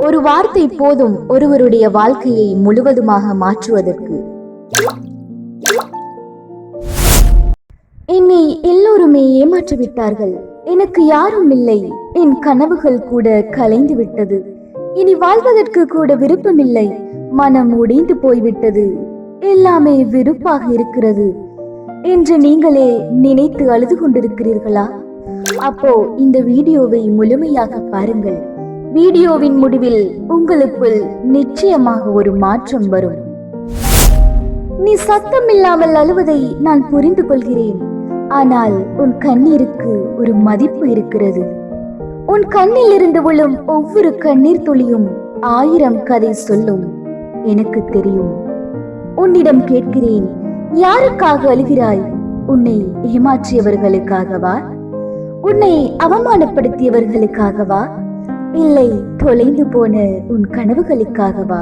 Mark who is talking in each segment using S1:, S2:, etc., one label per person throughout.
S1: ஒரு வார்த்தை போதும் ஒருவருடைய வாழ்க்கையை முழுவதுமாக மாற்றுவதற்கு. என்னை எல்லோருமே ஏமாற்றிவிட்டார்கள். எனக்கு யாரும் இல்லை. என் கனவுகள் கூட கலைந்து விட்டது. இனி வாழ்வதற்கு கூட விருப்பமில்லை. மனம் உடைந்து போய்விட்டது. எல்லாமே வெறுப்பாக இருக்கிறது என்று நீங்களே நினைத்து அழுது கொண்டிருக்கிறீர்களா? அப்போ இந்த வீடியோவை முழுமையாக பாருங்கள். வீடியோவின் முடிவில் உங்களுக்குள் நிச்சயமாக ஒரு மாற்றம் வரும். நீ சத்தம் இல்லாமல் அழுவதை நான் புரிந்து கொள்கிறேன். ஆனால் உன் கண்ணீருக்கு ஒரு மதிப்பு இருக்கிறது. உன் கண்ணில் இருந்து விழும் ஒவ்வொரு கண்ணீர் துளியும் 1000 கதை சொல்லும். எனக்கு தெரியும். உன்னிடம் கேட்கிறேன், யாருக்காக அழுகிறாய்? உன்னை ஏமாற்றியவர்களுக்காகவா? உன்னை அவமானப்படுத்தியவர்களுக்காகவா? இல்லை, தொலைந்து போன உன் கனவுகளுக்காகவா?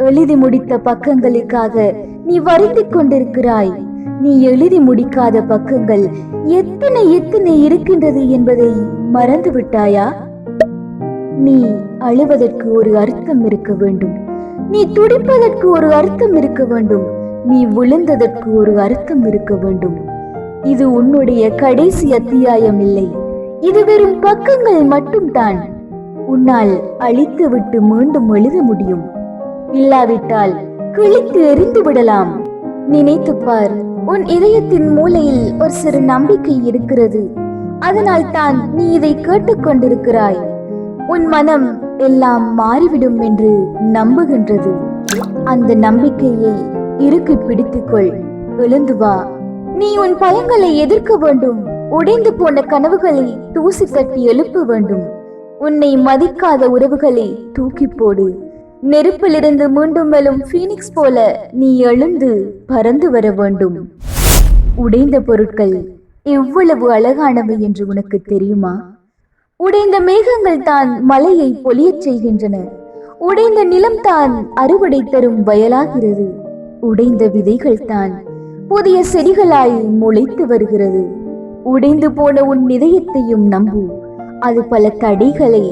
S1: எழுதி முடித்த பக்கங்களுக்காக நீ வருந்திக் கொண்டிருக்கிறாய். நீ எழுதி முடிக்காத பக்கங்கள் எத்தனை எத்தனை இருக்கின்றது என்பதை மறந்து விட்டாயா? நீ அழுவதற்கு ஒரு அர்த்தம் இருக்க வேண்டும். நீ துடிப்பதற்கு ஒரு அர்த்தம் இருக்க வேண்டும். நீ விழுந்ததற்கு ஒரு அர்த்தம் இருக்க வேண்டும். இது உன்னுடைய கடைசி அத்தியாயம் இல்லை. இது வெறும் பக்கங்கள் மட்டும்தான். உன்னால் அழித்து விட்டு மீண்டும் எழுத முடியும். இல்லாவிட்டால் கிழித்து எறிந்து விடலாம். நினைத்துப்பார், உன் இதயத்தின் மூலையில் ஒரு சிறு நம்பிக்கை இருக்கிறது. அதனால் தான் நீ இதை கேட்டுக்கொண்டிருக்கிறாய். உன் மனம் எல்லாம் மாறிவிடும் என்று நம்புகின்றது. அந்த நம்பிக்கையை இறுக்கி பிடித்துக்கொள். எழுந்து வா. நீ உன் பயங்களை எதிர்க்க வேண்டும். உடைந்து போன கனவுகளை தூசி தட்டி எழுப்ப வேண்டும். உன்னை மதிக்காத உறவுகளை தூக்கி போடு. நெருப்பிலிருந்து மீண்டும் எழும் பீனிக்ஸ் போல நீ எழுந்து பறந்து வர வேண்டும். உடைந்த பொருட்கள் எவ்வளவு அழகானவை என்று உனக்கு தெரியுமா? உடைந்த மேகங்கள் தான் மழையை பொழியச் செய்கின்றன. உடைந்த நிலம் தான் அறுவடை தரும் வயலாகிறது. உடைந்த விதைகள் தான் புதிய செடிகளாய் முளைத்து வருகிறது. உடைந்து போன உன் இதயத்தையும் நம்பு. அது பல தடைகளை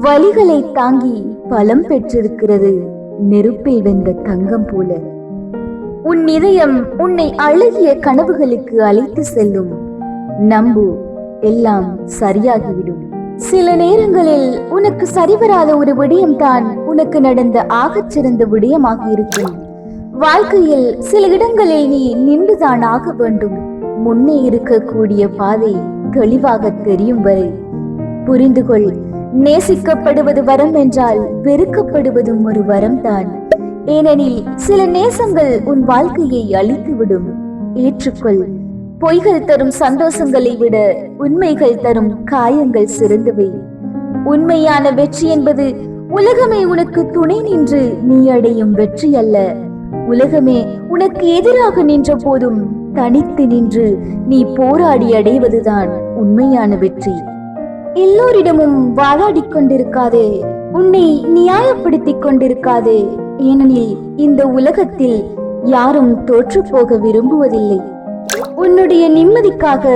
S1: வலிகளை தாங்கி பலம் பெற்றிருக்கிறது. நெருப்பை வென்ற தங்கம் போல. உன் இதயம் உன்னை அழகிய கனவுகளுக்கு அழைத்து செல்லும். நம்பு, எல்லாம் சரியாகிவிடும். சில நேரங்களில் உனக்கு சரிவராத ஒரு விடயம்தான் உனக்கு நடந்த ஆகச்சிறந்த விடயமாக இருக்கும். வாழ்க்கையில் சில இடங்களில் நீ நின்றுதான் ஆக வேண்டும். முன்னே இருக்கக்கூடிய பாதை தெளிவாக தெரியும் வரை புரிந்து கொள். நேசிக்கப்படுவது வரம் என்றால் வெறுக்கப்படுவதும் ஒரு வரம்தான். ஏனெனில் சில நேசங்கள் உன் வாழ்க்கையை அழித்துவிடும். ஏற்றுக்கொள். பொய்கள் தரும் சந்தோஷங்களை விட உண்மைகள் தரும் காயங்கள் சிறந்தவை. உண்மையான வெற்றி என்பது உலகமே உனக்கு துணை நின்று நீ அடையும் வெற்றி அல்ல. உலகமே உனக்கு எதிராக நின்ற போதும் தனித்து நின்று நீ போராடி அடைவதுதான் உண்மையான வெற்றி. எல்லோரிடமும் வாதாடி கொண்டிருக்காதே. உன்னை நியாயப்படுத்திக் கொண்டிருக்காதே. ஏனெனில் இந்த உலகத்தில் யாரும் தோற்று போக விரும்புவதில்லை. உன்னுடைய நிம்மதிக்காக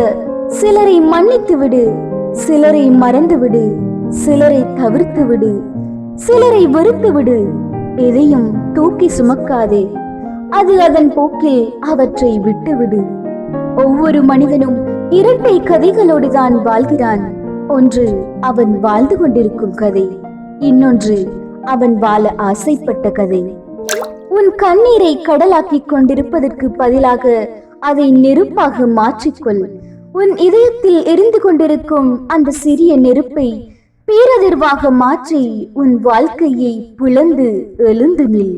S1: சிலரை மன்னித்து விடு. சிலரை மறந்து விடு. சிலரை தவிர்த்து விடு. சிலரை வெறுத்து விடு. எதையும் தூக்கி சுமக்காதே. அது அதன் போக்கில் அவற்றை விட்டுவிடு. ஒவ்வொரு மனிதனும் இரட்டை கதைகளோடு தான் வாழ்கிறான். ஒன்று அவன் வாழ்ந்து கொண்டிருக்கும் கதை, இன்னொன்று அவன் வாழ ஆசைப்பட்ட கதை. உன் கண்ணீரை கடலாக்கி கொண்டிருப்பதற்கு பதிலாக அதை நெருப்பாக மாற்றிக்கொள். உன் இதயத்தில் எரிந்து கொண்டிருக்கும் அந்த சிறிய நெருப்பை பேரதிர்வாக மாற்றி உன் வாழ்க்கையை பிளந்து எழுந்து நில்.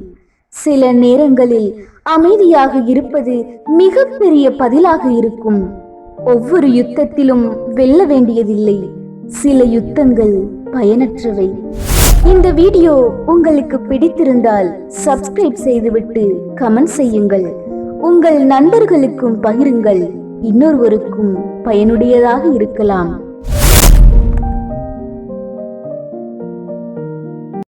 S1: சில நேரங்களில் அமைதியாக இருப்பது மிகப்பெரிய பதிலாக இருக்கும். ஒவ்வொரு யுத்தத்திலும் வெல்ல வேண்டியதில்லை. சில யுத்தங்கள் பயனற்றவை. இந்த வீடியோ உங்களுக்கு பிடித்திருந்தால் சப்ஸ்கிரைப் செய்துவிட்டு கமெண்ட் செய்யுங்கள். உங்கள் நண்பர்களுக்கும் பகிருங்கள். இன்னொருவருக்கும் பயனுடையதாக இருக்கலாம்.